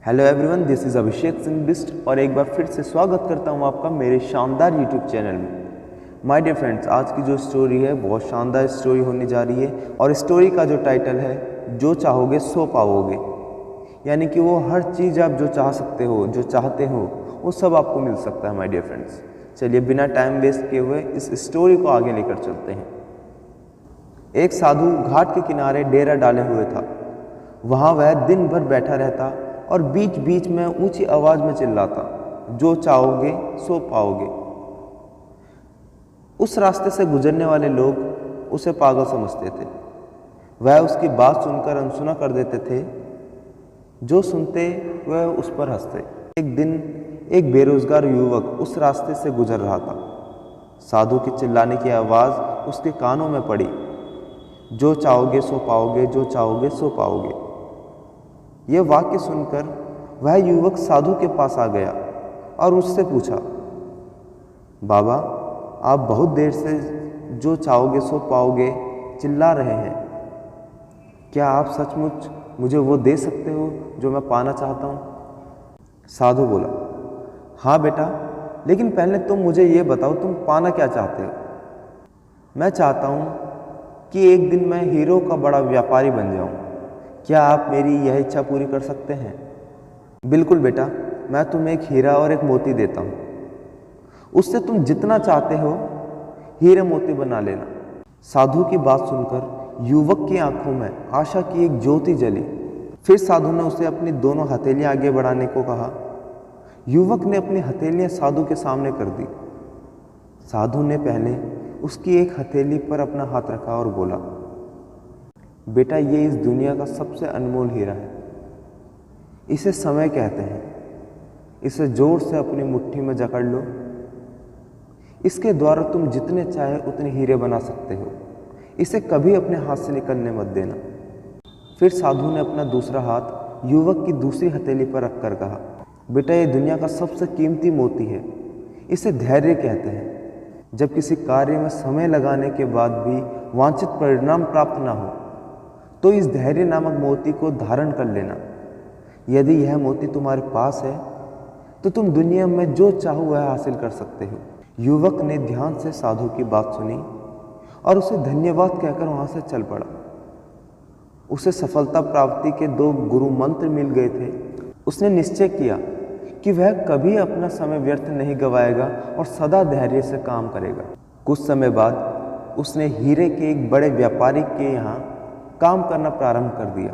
Hello everyone, this is Abhishek Singh Bisht और एक बार फिर से स्वागत करता हूं आपका मेरे शानदार यूट्यूब चैनल में। माय डियर फ्रेंड्स, आज की जो स्टोरी है बहुत शानदार स्टोरी होने जा रही है और स्टोरी का जो टाइटल है जो चाहोगे सो पाओगे, यानी कि वो हर चीज़ आप जो चाह सकते हो, जो चाहते हो वो सब आपको मिल सकता है। माय डियर फ्रेंड्स, चलिए बिना टाइम वेस्ट किए हुए इस स्टोरी को आगे लेकर चलते हैं। एक साधु घाट के किनारे डेरा डाले हुए था। वहाँ वह दिन भर बैठा रहता और बीच बीच में ऊंची आवाज में चिल्लाता, जो चाहोगे सो पाओगे। उस रास्ते से गुजरने वाले लोग उसे पागल समझते थे। वह उसकी बात सुनकर अनसुना कर देते थे, जो सुनते वह उस पर हंसते। एक दिन एक बेरोजगार युवक उस रास्ते से गुजर रहा था। साधु की चिल्लाने की आवाज उसके कानों में पड़ी, जो चाहोगे सो पाओगे, जो चाहोगे सो पाओगे। यह वाक्य सुनकर वह युवक साधु के पास आ गया और उससे पूछा, बाबा, आप बहुत देर से जो चाहोगे सो पाओगे चिल्ला रहे हैं। क्या आप सचमुच मुझे वो दे सकते हो जो मैं पाना चाहता हूँ? साधु बोला, हाँ बेटा, लेकिन पहले तुम मुझे ये बताओ, तुम पाना क्या चाहते हो? मैं चाहता हूँ कि एक दिन मैं हीरो का बड़ा व्यापारी बन जाऊँ। क्या आप मेरी यह इच्छा पूरी कर सकते हैं? बिल्कुल बेटा, मैं तुम्हें एक हीरा और एक मोती देता हूँ। उससे तुम जितना चाहते हो हीरे मोती बना लेना। साधु की बात सुनकर युवक की आंखों में आशा की एक ज्योति जली। फिर साधु ने उसे अपनी दोनों हथेलियां आगे बढ़ाने को कहा। युवक ने अपनी हथेलियां साधु के सामने कर दी। साधु ने पहले उसकी एक हथेली पर अपना हाथ रखा और बोला, बेटा, ये इस दुनिया का सबसे अनमोल हीरा है। इसे समय कहते हैं। इसे जोर से अपनी मुट्ठी में जकड़ लो। इसके द्वारा तुम जितने चाहे उतने हीरे बना सकते हो। इसे कभी अपने हाथ से निकलने मत देना। फिर साधु ने अपना दूसरा हाथ युवक की दूसरी हथेली पर रखकर कहा, बेटा, ये दुनिया का सबसे कीमती मोती है। इसे धैर्य कहते हैं। जब किसी कार्य में समय लगाने के बाद भी वांछित परिणाम प्राप्त ना हो तो इस धैर्य नामक मोती को धारण कर लेना। यदि यह मोती तुम्हारे पास है तो तुम दुनिया में जो चाहो वह हासिल कर सकते हो। युवक ने ध्यान से साधु की बात सुनी और उसे धन्यवाद कहकर वहां से चल पड़ा। उसे सफलता प्राप्ति के 2 गुरु मंत्र मिल गए थे। उसने निश्चय किया कि वह कभी अपना समय व्यर्थ नहीं गवाएगा और सदा धैर्य से काम करेगा। कुछ समय बाद उसने हीरे के एक बड़े व्यापारी के यहाँ काम करना प्रारंभ कर दिया।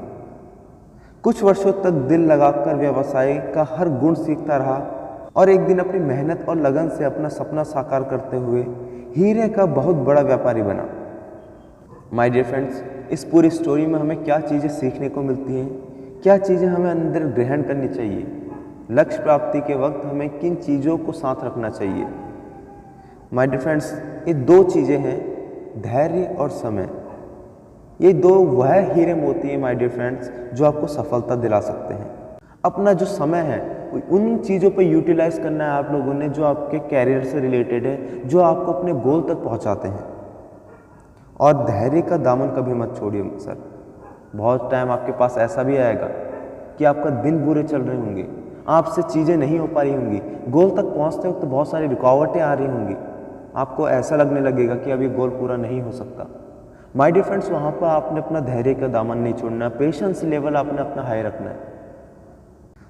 कुछ वर्षों तक दिल लगाकर व्यवसाय का हर गुण सीखता रहा और एक दिन अपनी मेहनत और लगन से अपना सपना साकार करते हुए हीरे का बहुत बड़ा व्यापारी बना। माय डियर फ्रेंड्स, इस पूरी स्टोरी में हमें क्या चीज़ें सीखने को मिलती हैं, क्या चीज़ें हमें अंदर ग्रहण करनी चाहिए, लक्ष्य प्राप्ति के वक्त हमें किन चीज़ों को साथ रखना चाहिए। माय डियर फ्रेंड्स, ये 2 चीज़ें हैं, धैर्य और समय। ये 2 वह हीरे मोती हैं माय डियर फ्रेंड्स जो आपको सफलता दिला सकते हैं। अपना जो समय है उन चीज़ों पर यूटिलाइज करना है आप लोगों ने जो आपके कैरियर से रिलेटेड है, जो आपको अपने गोल तक पहुंचाते हैं। और धैर्य का दामन कभी मत छोड़िए सर। बहुत टाइम आपके पास ऐसा भी आएगा कि आपका दिन बुरे चल रहे होंगे, आपसे चीज़ें नहीं हो पा रही होंगी, गोल तक पहुँचते वक्त बहुत सारी रुकावटें आ रही होंगी। आपको ऐसा लगने लगेगा कि अब ये गोल पूरा नहीं हो सकता। माय डियर फ्रेंड्स, वहाँ पर आपने अपना धैर्य का दामन नहीं छोड़ना, पेशेंस लेवल आपने अपना हाई रखना है।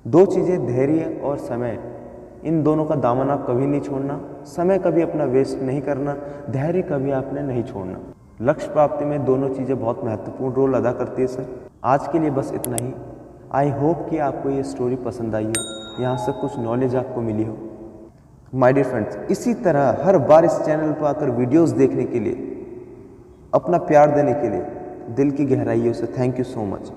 2 चीज़ें, धैर्य और समय, इन दोनों का दामन आप कभी नहीं छोड़ना। समय कभी अपना वेस्ट नहीं करना, धैर्य कभी आपने नहीं छोड़ना। लक्ष्य प्राप्ति में दोनों चीज़ें बहुत महत्वपूर्ण रोल अदा करती है सर। आज के लिए बस इतना ही। आई होप कि आपको ये स्टोरी पसंद आई हो, यहाँ से कुछ नॉलेज आपको मिली हो। माय डियर फ्रेंड्स, इसी तरह हर बार इस चैनल पर आकर वीडियोज़ देखने के लिए, अपना प्यार देने के लिए दिल की गहराइयों से थैंक यू सो मच।